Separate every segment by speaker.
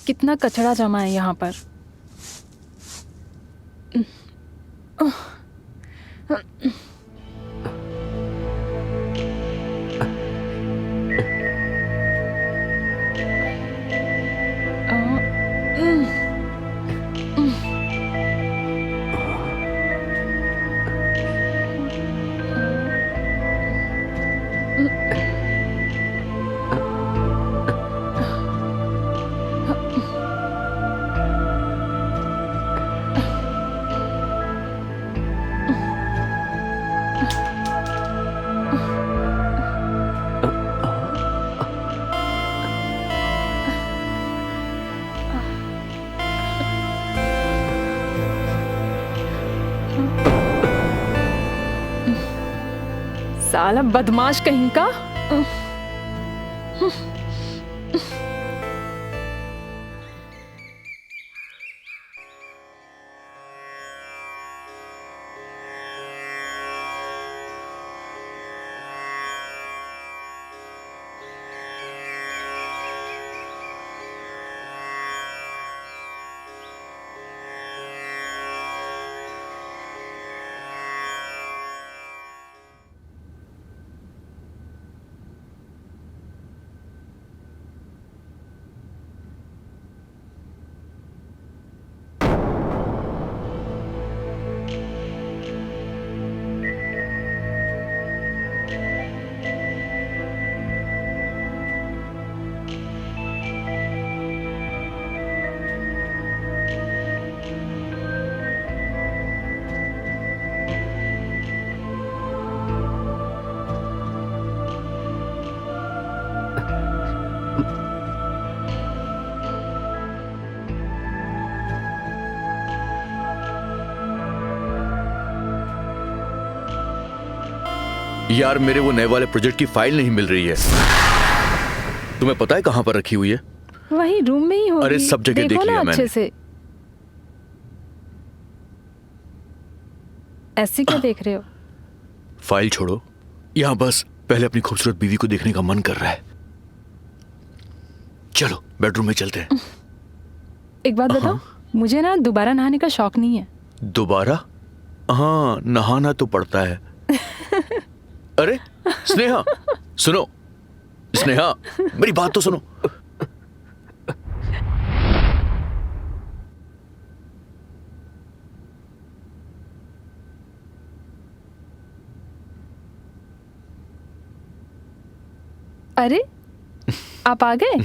Speaker 1: कितना कचरा जमा है यहाँ पर। साला बदमाश कहीं का।
Speaker 2: यार मेरे वो नए वाले प्रोजेक्ट की फाइल नहीं मिल रही है। तुम्हें पता है कहाँ पर रखी हुई है?
Speaker 1: वही रूम में ही होगी।
Speaker 2: अरे सब जगह देख लिया मैंने।
Speaker 1: अच्छे से। ऐसे क्या देख रहे हो?
Speaker 2: फाइल छोड़ो, यहाँ बस पहले अपनी खूबसूरत बीवी को देखने का मन कर रहा है। चलो बेडरूम में चलते हैं।
Speaker 1: एक बात बताओ, मुझे ना दोबारा नहाने का शौक नहीं है।
Speaker 2: दोबारा? हाँ, नहाना तो पड़ता है। अरे स्नेहा, सुनो। स्नेहा, मेरी बात तो सुनो।
Speaker 1: अरे आप आ गए?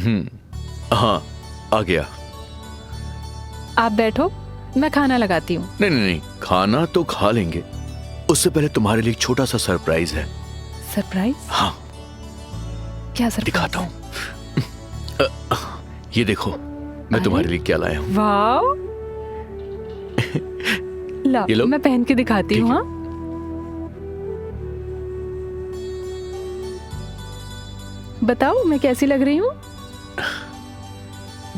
Speaker 2: हाँ आ गया।
Speaker 1: आप बैठो, मैं खाना लगाती हूँ।
Speaker 2: नहीं नहीं नहीं, खाना तो खा लेंगे, उससे पहले तुम्हारे लिए एक छोटा सा सरप्राइज है।
Speaker 1: सरप्राइज?
Speaker 2: हाँ।
Speaker 1: क्या सरप्राइज?
Speaker 2: दिखाता हूँ। ये देखो मैं तुम्हारे लिए क्या लाया हूँ।
Speaker 1: वाव।
Speaker 2: ये लो।
Speaker 1: मैं पहन के दिखाती हूँ। हाँ बताओ मैं कैसी लग रही हूँ?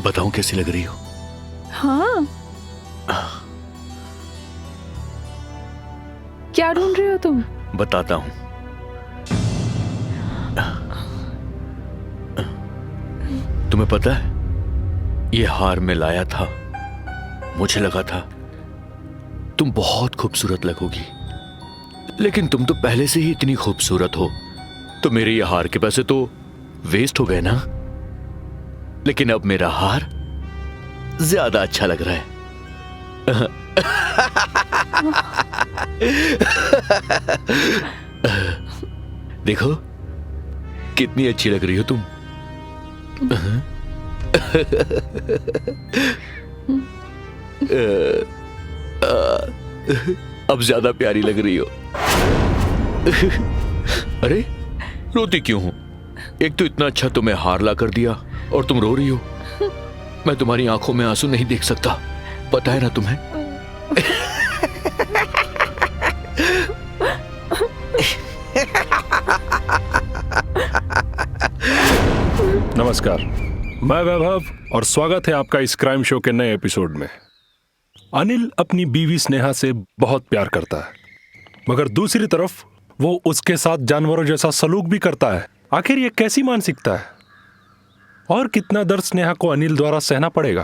Speaker 2: बताऊं कैसी लग रही हो?
Speaker 1: हाँ। क्या ढूंढ रहे हो तुम?
Speaker 2: बताता हूं। तुम्हें पता है, ये हार मैं लाया था, मुझे लगा था तुम बहुत खूबसूरत लगोगी, लेकिन तुम तो पहले से ही इतनी खूबसूरत हो, तो मेरे ये हार के पैसे तो वेस्ट हो गए ना। लेकिन अब मेरा हार ज्यादा अच्छा लग रहा है। देखो कितनी अच्छी लग रही हो तुम। अब ज्यादा प्यारी लग रही हो। अरे रोती क्यों हो? एक तो इतना अच्छा तुम्हें हार ला कर दिया और तुम रो रही हो। मैं तुम्हारी आंखों में आंसू नहीं देख सकता, पता है ना तुम्हें?
Speaker 3: नमस्कार, मैं वैभव और स्वागत है आपका इस क्राइम शो के नए एपिसोड में। अनिल अपनी बीवी स्नेहा से बहुत प्यार करता है, मगर दूसरी तरफ वो उसके साथ जानवरों जैसा सलूक भी करता है। आखिर ये कैसी मानसिकता है? और कितना दर्द स्नेहा को अनिल द्वारा सहना पड़ेगा?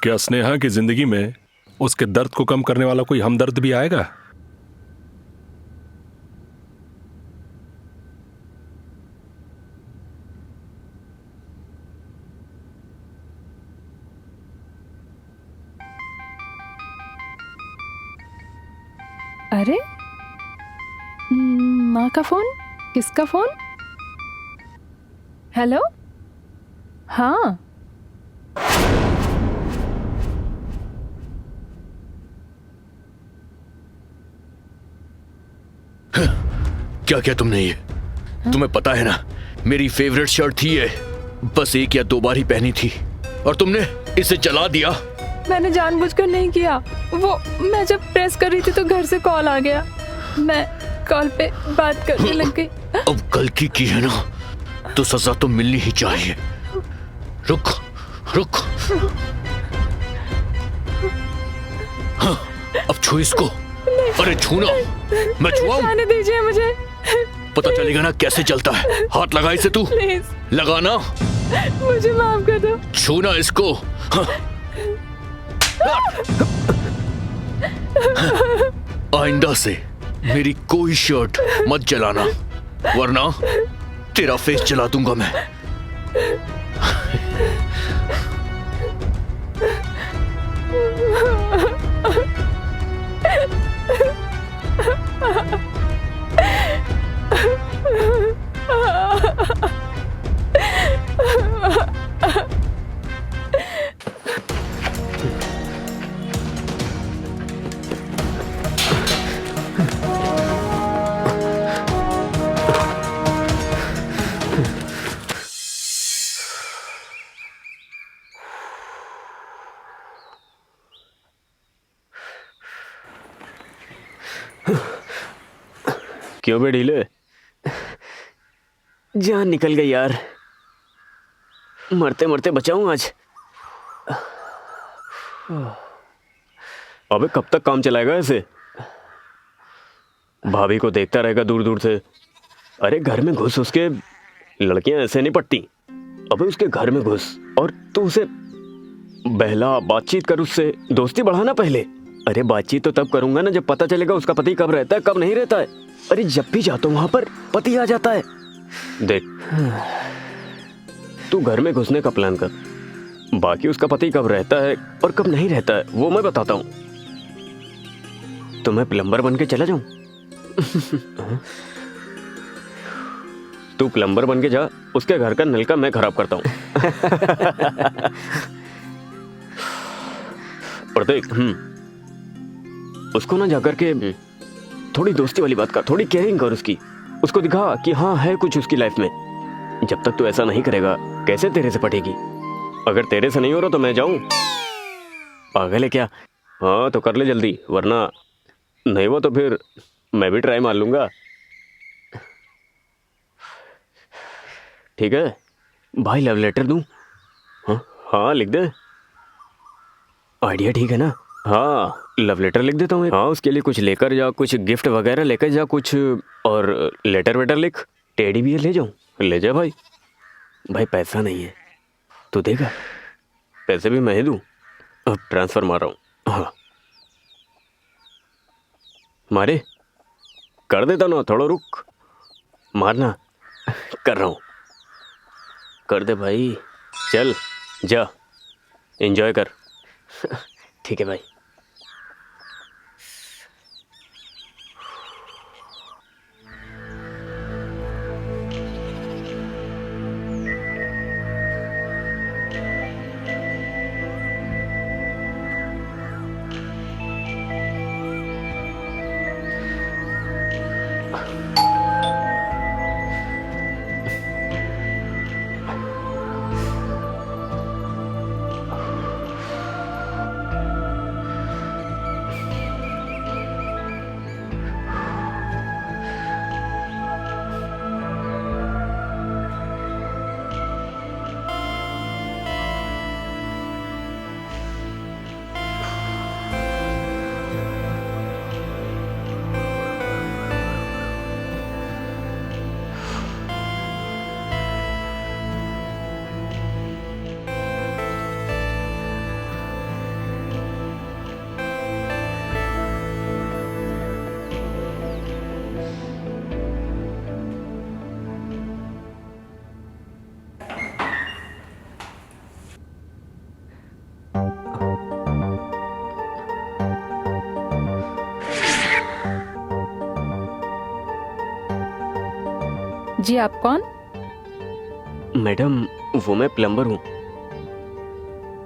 Speaker 3: क्या स्नेहा की जिंदगी में उसके दर्द को कम करने वाला कोई हमदर्द भी आएगा?
Speaker 1: अरे माँ का फोन? किसका फोन? हेलो? हाँ।
Speaker 2: क्या किया तुमने ये? तुम्हें पता है ना, मेरी फेवरेट शर्ट थी ये। बस एक या दो बार ही पहनी थी और तुमने इसे जला दिया।
Speaker 1: मैंने जानबूझकर नहीं किया। वो मैं जब प्रेस कर रही थी तो घर से कॉल आ गया। मैं कॉल पे बात करने लग गई।
Speaker 2: अब गलती की है ना तो सजा तो मिलनी ही चाहिए। रुक रुक। हाँ, अब छू इसको। अरे छूना। मैं छुआऊं?
Speaker 1: जाने दीजिए मुझे।
Speaker 2: पता चलेगा ना कैसे चलता है। हाथ लगा इसे तू।
Speaker 1: प्लीज
Speaker 2: लगाना।
Speaker 1: मुझे माफ कर दो।
Speaker 2: छूना इसको। हाँ। आइंदा से मेरी कोई शर्ट मत जलाना, वरना तेरा फेस जला दूंगा मैं।
Speaker 4: क्यों बे ढीले? जान निकल गई यार। मरते मरते बचाऊं आज। अबे कब तक काम चलाएगा ऐसे? भाभी को देखता रहेगा दूर दूर से। अरे घर में घुस, उसके लड़कियां ऐसे नहीं पटती। अबे उसके घर में घुस और तू उसे बहला, बातचीत कर, उससे दोस्ती बढ़ाना पहले। अरे बातचीत तो तब करूंगा ना जब पता चलेगा उसका पति कब रहता है कब नहीं रहता है। अरे जब भी जाता हूं वहां पर पति आ जाता है। देख, तू घर में घुसने का प्लान कर, बाकी उसका पति कब रहता है और कब नहीं रहता है वो मैं बताता हूं। तो मैं प्लम्बर बन के चला जाऊं? तू प्लम्बर बन के जा, उसके घर का नल का मैं खराब करता हूं। और देख, उसको ना जाकर के थोड़ी दोस्ती वाली बात कर, थोड़ी केयरिंग कर उसकी। उसको दिखा कि हाँ है कुछ उसकी लाइफ में। जब तक तू ऐसा नहीं करेगा कैसे तेरे से पटेगी? अगर तेरे से नहीं हो रहा तो मैं जाऊं? पागल है क्या? हाँ तो कर ले जल्दी, वरना नहीं वो तो फिर मैं भी ट्राई मार लूंगा। ठीक है भाई, लव लेटर दूं? हाँ हाँ लिख दे। आइडिया ठीक है ना? हाँ लव लेटर लिख देता हूँ। हाँ उसके लिए कुछ लेकर जा, कुछ गिफ्ट वगैरह लेकर जा कुछ, और लेटर वेटर लिख। टेडी बियर ले जाऊँ? ले जा भाई। भाई पैसा नहीं है, तू देगा? पैसे भी मैं ही दूँ? अब ट्रांसफर मार रहा हूँ। हाँ मारे, कर देता ना, थोड़ा रुक, मारना। कर रहा हूँ, कर दे भाई। चल जा, एंजॉय कर। ठीक है भाई।
Speaker 1: जी आप कौन?
Speaker 4: मैडम वो मैं प्लम्बर हूँ।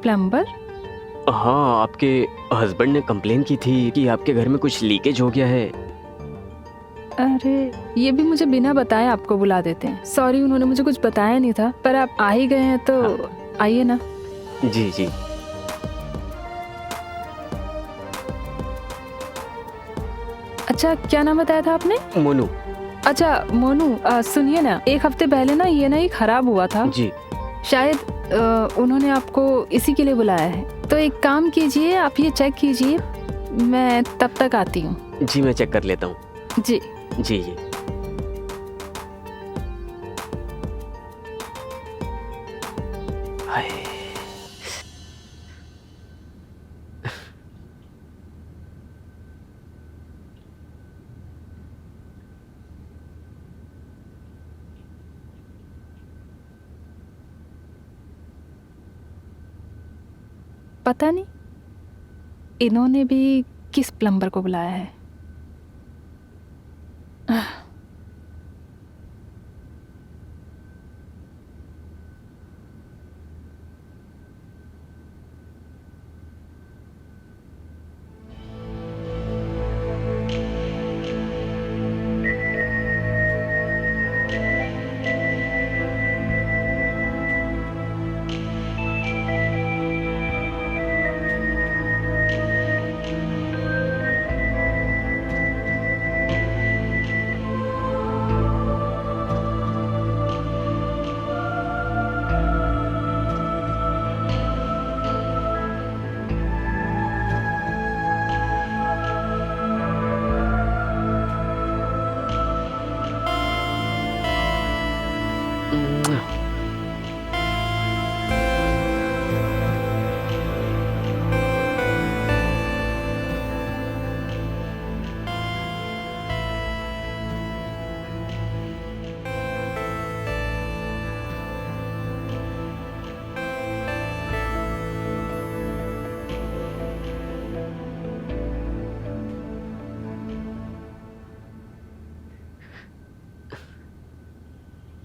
Speaker 1: प्लम्बर?
Speaker 4: हाँ, आपके हस्बैंड ने कंप्लेन की थी कि आपके घर में कुछ लीकेज हो गया है।
Speaker 1: अरे ये भी मुझे बिना बताए आपको बुला देते हैं। सॉरी, उन्होंने मुझे कुछ बताया नहीं था, पर आप आ ही गए हैं तो आइए ना।
Speaker 4: जी जी।
Speaker 1: अच्छा, क्या नाम बताया था आपने?
Speaker 4: मोनू।
Speaker 1: अच्छा मोनू, सुनिए ना, एक हफ्ते पहले ना ये नई खराब हुआ था।
Speaker 4: जी।
Speaker 1: शायद उन्होंने आपको इसी के लिए बुलाया है। तो एक काम कीजिए, आप ये चेक कीजिए, मैं तब तक आती हूँ।
Speaker 4: जी मैं चेक कर लेता हूँ।
Speaker 1: जी
Speaker 4: जी जी। हाय।
Speaker 1: पता नहीं इन्होंने भी किस प्लम्बर को बुलाया है।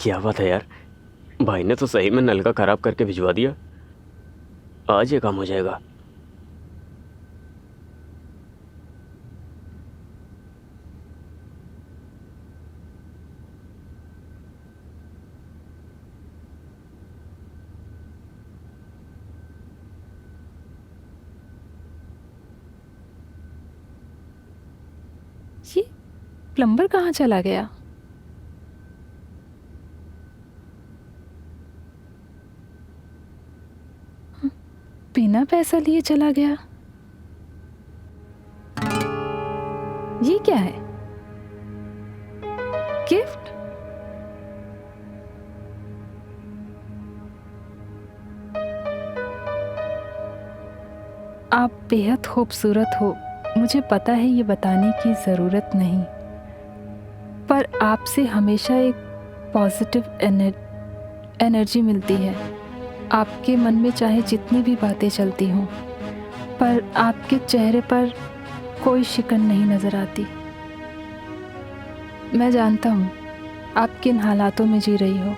Speaker 4: क्या बात है यार, भाई ने तो सही में नल का खराब करके भिजवा दिया। आज ये काम हो जाएगा।
Speaker 1: ये प्लम्बर कहाँ चला गया? बिना पैसा लिए चला गया। ये क्या है? गिफ्ट? आप बेहद खूबसूरत हो, मुझे पता है, ये बताने की ज़रूरत नहीं, पर आपसे हमेशा एक पॉजिटिव एनर्जी मिलती है। आपके मन में चाहे जितनी भी बातें चलती हों, पर आपके चेहरे पर कोई शिकन नहीं नज़र आती। मैं जानता हूँ आप किन हालातों में जी रही हो।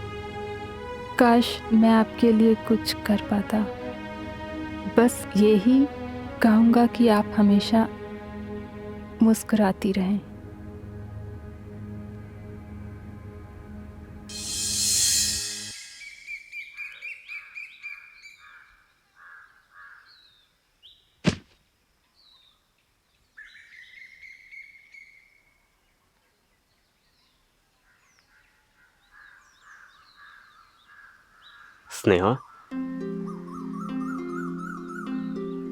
Speaker 1: काश मैं आपके लिए कुछ कर पाता। बस यही कहूँगा कि आप हमेशा मुस्कुराती रहें।
Speaker 4: स्नेहा,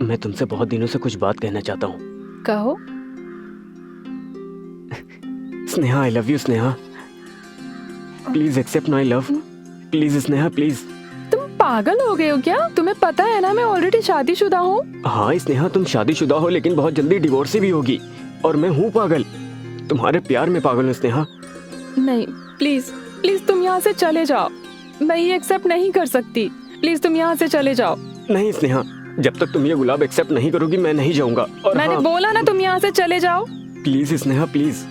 Speaker 4: मैं तुमसे बहुत दिनों से कुछ बात कहना चाहता हूँ।
Speaker 1: कहो।
Speaker 4: Sneha, I love you Sneha. Please accept my love. Please Sneha, please.
Speaker 1: तुम पागल हो गए हो क्या? तुम्हें पता है ना मैं ऑलरेडी शादीशुदा हूँ।
Speaker 4: हाँ स्नेहा, तुम शादीशुदा हो लेकिन बहुत जल्दी डिवोर्स भी होगी, और मैं हूँ पागल। तुम्हारे प्यार में पागल हूँ स्नेहा।
Speaker 1: नहीं, प्लीज प्लीज तुम यहाँ से चले जाओ। मैं ये एक्सेप्ट नहीं कर सकती। प्लीज तुम यहाँ से चले जाओ।
Speaker 4: नहीं स्नेहा, जब तक तुम ये गुलाब एक्सेप्ट नहीं करोगी मैं नहीं जाऊंगा। और
Speaker 1: मैंने
Speaker 4: हाँ,
Speaker 1: बोला ना तुम यहाँ से चले जाओ।
Speaker 4: Please Sneha, please.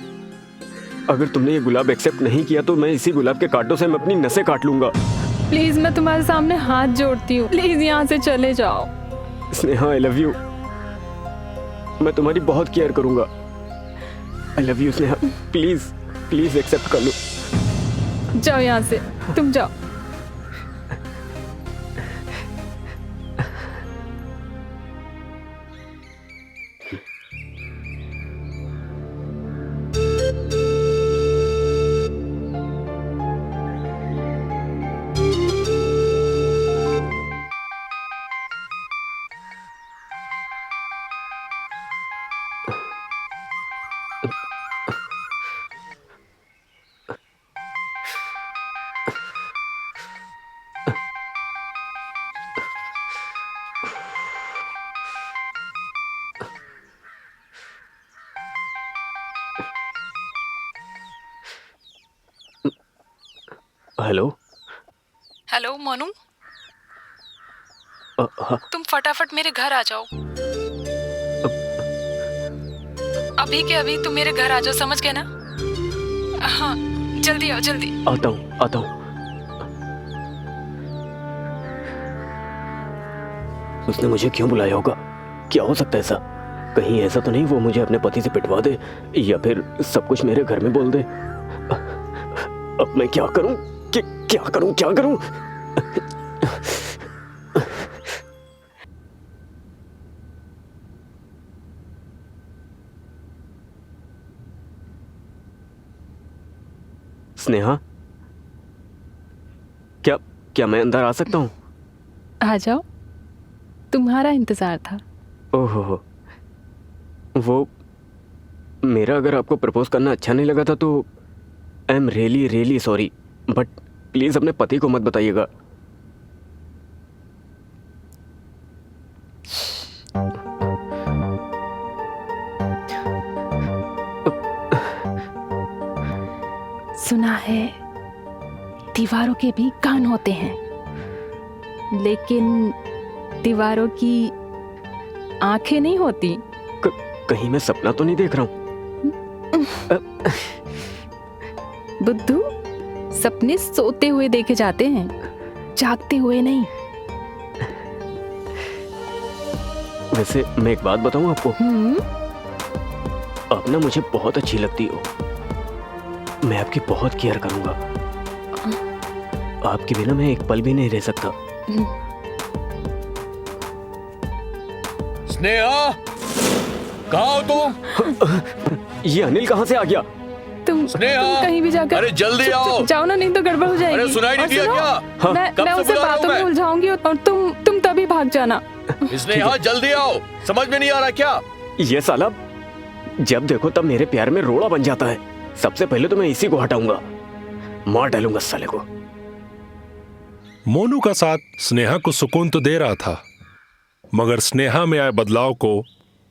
Speaker 4: अगर तुमने ये गुलाब एक्सेप्ट नहीं किया तो मैं इसी गुलाब के कांटों से मैं अपनी नसें काट लूंगा।
Speaker 1: प्लीज मैं तुम्हारे सामने हाथ जोड़ती हूँ, प्लीज यहाँ से चले जाओ।
Speaker 4: स्नेहा आई लव यू, मैं तुम्हारी बहुत केयर करूंगा। I love you Sneha, please please accept कर लो।
Speaker 1: जाओ यहाँ से, तुम जाओ।
Speaker 4: हेलो।
Speaker 1: हेलो मोनू,
Speaker 4: हाँ,
Speaker 1: तुम फटाफट मेरे घर आ जाओ। अभी के अभी तुम मेरे घर आ जाओ, समझ गए ना? हाँ, जल्दी आओ, जल्दी।
Speaker 4: आता हूँ आता हूँ। उसने मुझे क्यों बुलाया होगा? क्या हो सकता है ऐसा? कहीं ऐसा तो नहीं वो मुझे अपने पति से पिटवा दे या फिर सब कुछ मेरे घर में बोल दे। अब मैं क्या करूं? क्या करूं? क्या करूं? स्नेहा, क्या क्या मैं अंदर आ सकता हूं?
Speaker 1: आ जाओ, तुम्हारा इंतजार था।
Speaker 4: ओहो, वो मेरा अगर आपको प्रपोज करना अच्छा नहीं लगा था तो I am really really sorry, but please अपने पति को मत बताइएगा।
Speaker 1: सुना है दीवारों के भी कान होते हैं, लेकिन दीवारों की आंखें नहीं होती।
Speaker 4: कहीं मैं सपना तो नहीं देख रहा हूं?
Speaker 1: बुद्धू, सपने सोते हुए देखे जाते हैं, जागते हुए नहीं।
Speaker 4: वैसे मैं एक बात बताऊं आपको, आप ना मुझे बहुत अच्छी लगती हो। मैं आपकी बहुत केयर करूंगा। आपके बिना मैं एक पल भी नहीं रह सकता।
Speaker 2: स्नेहा, कहाँ हो तुम?
Speaker 4: ये अनिल कहाँ से आ गया?
Speaker 1: तुम कहीं भी जाकर
Speaker 2: अरे जल्दी आओ।
Speaker 1: जाओ ना, नहीं तो गड़बड़ हो जाएगी।
Speaker 2: अरे सुनाई नहीं
Speaker 1: और
Speaker 2: दिया
Speaker 1: सुनो,
Speaker 2: क्या?
Speaker 1: मैं उसे बातों में उलझाऊंगी और तुम तभी भाग जाना।
Speaker 2: स्नेहा जल्दी आओ, समझ में नहीं आ रहा क्या?
Speaker 4: ये साला जब देखो तब मेरे प्यार में रोड़ा बन जाता है। सबसे पहले तो मैं इसी को हटाऊंगा, मार डालूंगा साले को।
Speaker 3: मोनू का साथ स्नेहा को सुकून तो दे रहा था, मगर स्नेहा में आए बदलाव को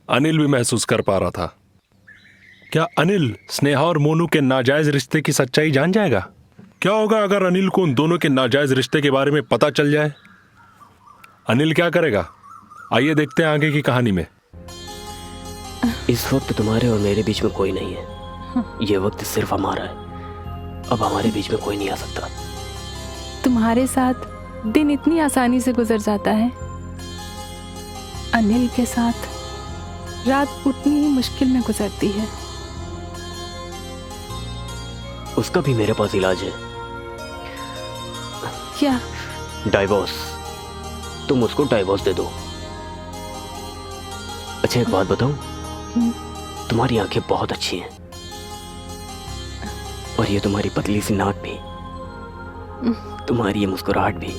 Speaker 3: अनिल भी महसूस कर पा रहा था। क्या अनिल स्नेहा और मोनू के नाजायज रिश्ते की सच्चाई जान जाएगा? क्या होगा अगर अनिल को उन दोनों के नाजायज रिश्ते के बारे में पता चल जाए? अनिल क्या करेगा? आइए देखते हैं आगे की कहानी में।
Speaker 4: इस वक्त तुम्हारे और मेरे बीच में कोई नहीं है। ये वक्त सिर्फ हमारा है। अब हमारे बीच में कोई नहीं आ सकता।
Speaker 1: तुम्हारे साथ दिन इतनी आसानी से गुजर जाता है, अनिल के साथ रात उतनी ही मुश्किल में गुजरती है।
Speaker 4: उसका भी मेरे पास इलाज है।
Speaker 1: क्या?
Speaker 4: डाइवोर्स। तुम उसको डाइवोर्स दे दो। अच्छा एक बात बताऊं, तुम्हारी आंखें बहुत अच्छी हैं और ये तुम्हारी पतली सी नाक भी, तुम्हारी ये मुस्कुराहट भी।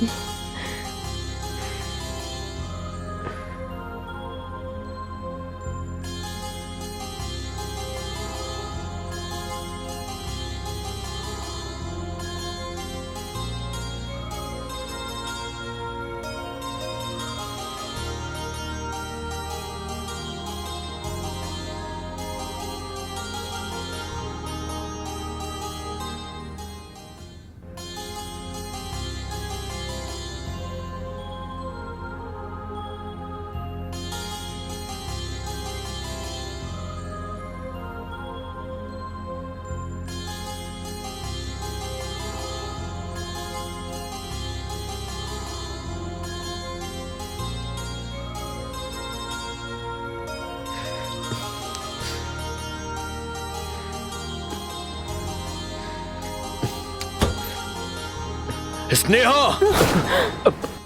Speaker 2: स्नेहा,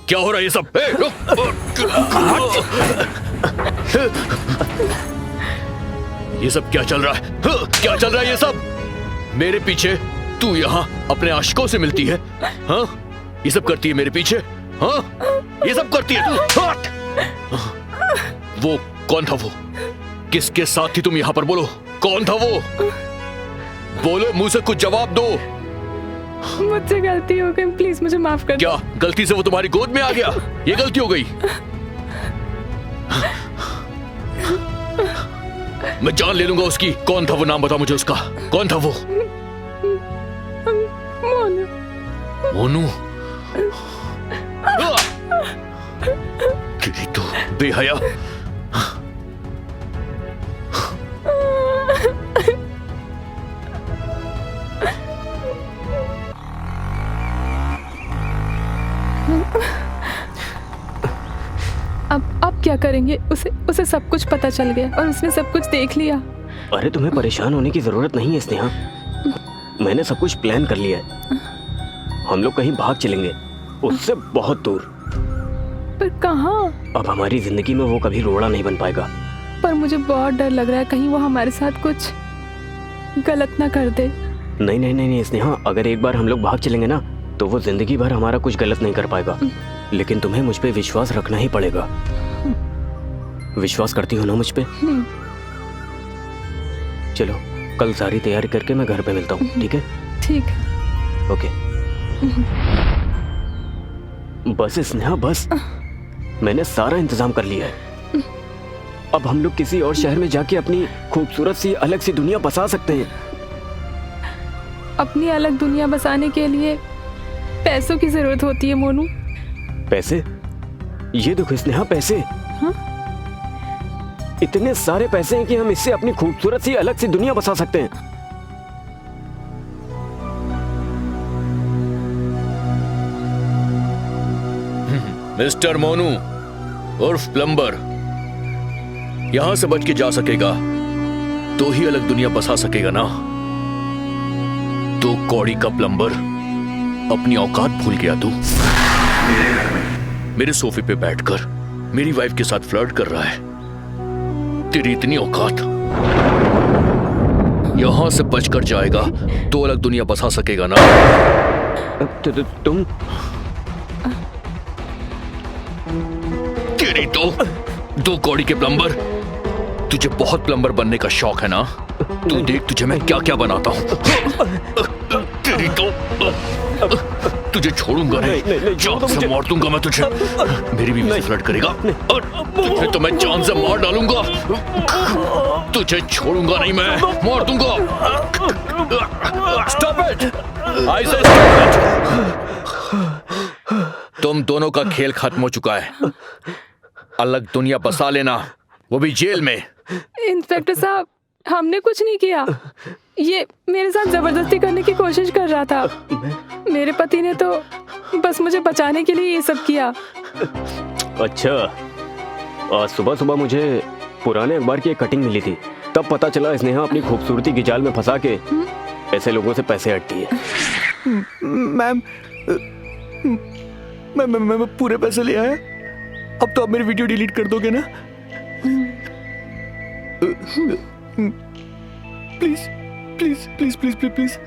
Speaker 2: क्या हो रहा है ये सब? ये सब क्या चल रहा है? क्या चल रहा है ये सब? मेरे पीछे तू यहाँ अपने आशिकों से मिलती है? हाँ, ये सब करती है मेरे पीछे? हाँ, ये सब करती है तू? वो कौन था? वो किसके साथ थी तुम? यहाँ पर बोलो, कौन था वो? बोलो, मुझे कुछ जवाब दो।
Speaker 1: मुझसे गलती हो गई, प्लीज मुझे माफ कर दो।
Speaker 2: क्या गलती से वो तुम्हारी गोद में आ गया? ये गलती हो गई? मैं जान ले लूंगा उसकी। कौन था वो? नाम बताओ मुझे उसका। कौन था वो?
Speaker 1: मोनू।
Speaker 2: मोनू? तेरी तो बेहया।
Speaker 1: अब क्या करेंगे? उसे सब कुछ पता चल गया और उसने सब कुछ देख लिया।
Speaker 4: अरे तुम्हें परेशान होने की जरूरत नहीं है स्नेहा, मैंने सब कुछ प्लान कर लिया है। हम लोग कहीं भाग चलेंगे, उससे बहुत दूर।
Speaker 1: पर कहाँ?
Speaker 4: अब हमारी जिंदगी में वो कभी रोड़ा नहीं बन पाएगा।
Speaker 1: पर मुझे बहुत डर लग रहा है, कहीं वो हमारे साथ कुछ गलत ना कर दे।
Speaker 4: नहीं नहीं नहीं नहीं स्नेहा, अगर एक बार हम लोग भाग चलेंगे ना तो वो जिंदगी भर हमारा कुछ गलत नहीं कर पाएगा। लेकिन तुम्हें मुझ पे विश्वास रखना ही पड़ेगा। विश्वास करती हो ना मुझ पे? चलो कल सारी तैयारी करके मैं घर पे मिलता हूँ, ठीक है?
Speaker 1: ठीक।
Speaker 4: ओके। बस स्नेहा बस, मैंने सारा इंतजाम कर लिया है। अब हम लोग किसी और शहर में जाके अपनी खूबसूरत सी अलग सी दुनिया बसा सकते हैं।
Speaker 1: अपनी अलग दुनिया बसाने के लिए पैसों की जरूरत होती है मोनू।
Speaker 4: पैसे? ये देखो स्नेहा, पैसे।
Speaker 1: हाँ?
Speaker 4: इतने सारे पैसे हैं कि हम इससे अपनी खूबसूरत सी अलग सी दुनिया बसा सकते हैं।
Speaker 2: मिस्टर मोनू उर्फ प्लम्बर, यहां से बच के जा सकेगा तो ही अलग दुनिया बसा सकेगा ना। तो कौड़ी का प्लम्बर, अपनी औकात भूल गया तू। मेरे सोफे पे बैठकर मेरी वाइफ के साथ फ्लर्ट कर रहा है। तेरी इतनी औकात, यहां से बचकर जाएगा तो अलग दुनिया बसा सकेगा ना।
Speaker 4: तुम
Speaker 2: तेरी तो दो कौड़ी के प्लम्बर, तुझे बहुत प्लम्बर बनने का शौक है ना? तू देख तुझे मैं क्या क्या बनाता हूँ। तेरी तो तुझे छोड़ूंगा नहीं, जान से मार दूंगा मैं तुझे। मेरी बीवी से फ्लर्ट करेगा और तुझे तो मैं जान से मार डालूंगा। तुझे छोड़ूंगा नहीं मैं, मार दूंगा। स्टॉप इट, आई से स्टॉप इट। तुम दोनों का खेल खत्म हो चुका है। अलग दुनिया बसा लेना, वो भी जेल में।
Speaker 1: इंस्पेक्टर साहब, हमने कुछ नहीं किया। ये मेरे साथ जबरदस्ती करने की कोशिश कर रहा था। मेरे पति ने तो बस मुझे बचाने के लिए ये सब किया।
Speaker 4: अच्छा, आज सुबह सुबह मुझे पुराने अखबार की एक कटिंग मिली थी, तब पता चला स्नेहा अपनी खूबसूरती की जाल में फंसा के ऐसे लोगों से पैसे हटती है।
Speaker 2: मैम, मैं पूरे पैसे ले आया। अब तो आप मेरी वीडियो डिलीट कर दोगे ना? Please please please please please please.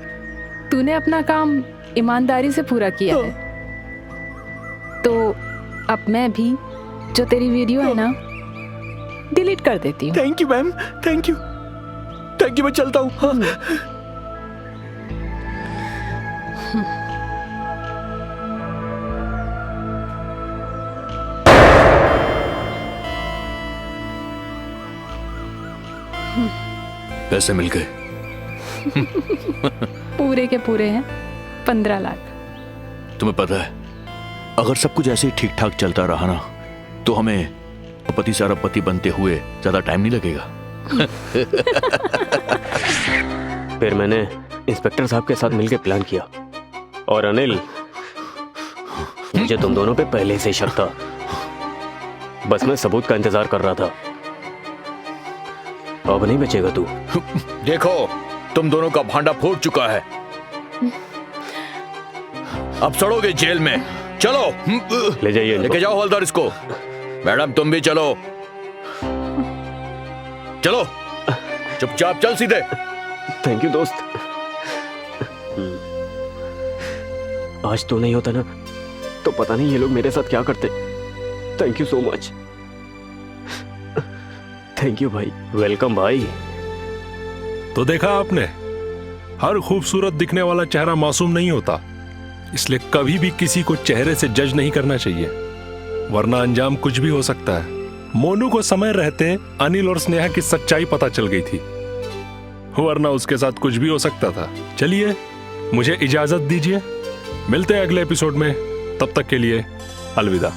Speaker 1: तूने अपना काम ईमानदारी से पूरा किया है, तो अब मैं भी जो तेरी वीडियो है ना डिलीट कर देती हूँ।
Speaker 2: Thank you ma'am, thank you, thank you. मैं चलता हूँ। हाँ। पैसे मिल गए।
Speaker 1: पूरे के पूरे हैं 15 लाख।
Speaker 2: तुम्हें पता है, अगर सब कुछ ऐसे ही ठीक ठाक चलता रहा ना तो हमें पति से अरबपति बनते हुए ज्यादा टाइम नहीं लगेगा।
Speaker 4: फिर मैंने इंस्पेक्टर साहब के साथ मिलकर प्लान किया, और अनिल, मुझे तुम दोनों पे पहले से शक था। बस मैं सबूत का इंतजार कर रहा था। अब नहीं बचेगा तू।
Speaker 2: देखो, तुम दोनों का भांडा फूट चुका है। अब सड़ोगे जेल में। चलो
Speaker 4: ले जाइए इनको।
Speaker 2: लेके जाओ हवलदार इसको। मैडम तुम भी चलो, चलो चुपचाप चल सीधे।
Speaker 4: थैंक यू दोस्त। आज तो नहीं होता ना तो पता नहीं ये लोग मेरे साथ क्या करते। Thank you so much. Thank you भाई। वेलकम भाई।
Speaker 3: तो देखा आपने, हर खूबसूरत दिखने वाला चेहरा मासूम नहीं होता, इसलिए कभी भी किसी को चेहरे से जज नहीं करना चाहिए, वरना अंजाम कुछ भी हो सकता है। मोनू को समय रहते अनिल और स्नेहा की सच्चाई पता चल गई थी, वरना उसके साथ कुछ भी हो सकता था। चलिए मुझे इजाजत दीजिए, मिलते हैं अगले एपिसोड में, तब तक के लिए अलविदा।